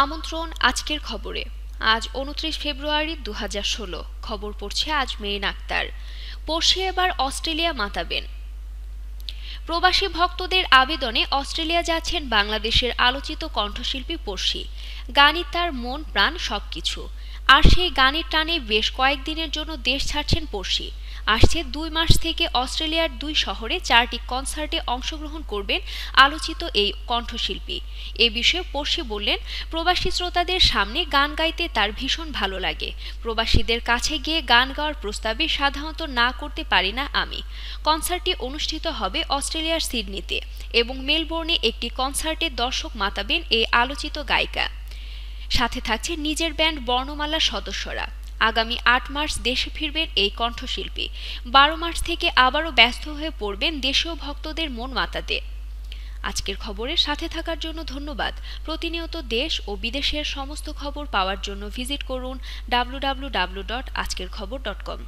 আমন্ত্রণ আজকের খবরে। আজ ২৯ ফেব্রুয়ারি ২০১৬। খবর পড়ছে আজ মেরিন আক্তার। পড়শি এবার অস্ট্রেলিয়া মাতাবেন। প্রবাসী ভক্তদের আবেদনে অস্ট্রেলিয়া যাচ্ছেন বাংলাদেশের আলোচিত কণ্ঠশিল্পী পড়শি। গানই তার মন প্রাণ সবকিছু। আর সেই গানের টানে বেশ কয়েকদিনের জন্য দেশ ছাড়ছেন পড়শি। আসছে ২ মাস থেকে অস্ট্রেলিয়ার ২ শহরে ৪টি কনসার্টে অংশগ্রহণ করবেন আলোচিত এই কণ্ঠশিল্পী। এ বিষয়ে পড়শি বললেন, প্রবাসী শ্রোতাদের সামনে গান গাইতে তার ভীষণ ভালো লাগে। প্রবাসীদের কাছে গিয়ে গান গাওয়ার প্রস্তাবে সাধারণত না করতে পারি না আমি। কনসার্টটি অনুষ্ঠিত হবে অস্ট্রেলিয়ার সিডনিতে এবং মেলবোর্নে একটি কনসার্টে দর্শক মাতাবেন এই আলোচিত গায়িকা। সাথে থাকছে নিজের ব্যান্ড বর্ণমালার সদস্যরা। আগামী ৮ মার্চ দেশে ফিরবেন এই কণ্ঠশিল্পী। ১২ মার্চ থেকে আবারও ব্যস্ত হয়ে পড়বেন দেশীয় ভক্তদের মন মাতাতে। আজকের খবরের সাথে থাকার জন্য ধন্যবাদ। প্রতিনিয়ত দেশ ও বিদেশের সমস্ত খবর পাওয়ার জন্য ভিজিট করুন www.ajkerkhobor.com।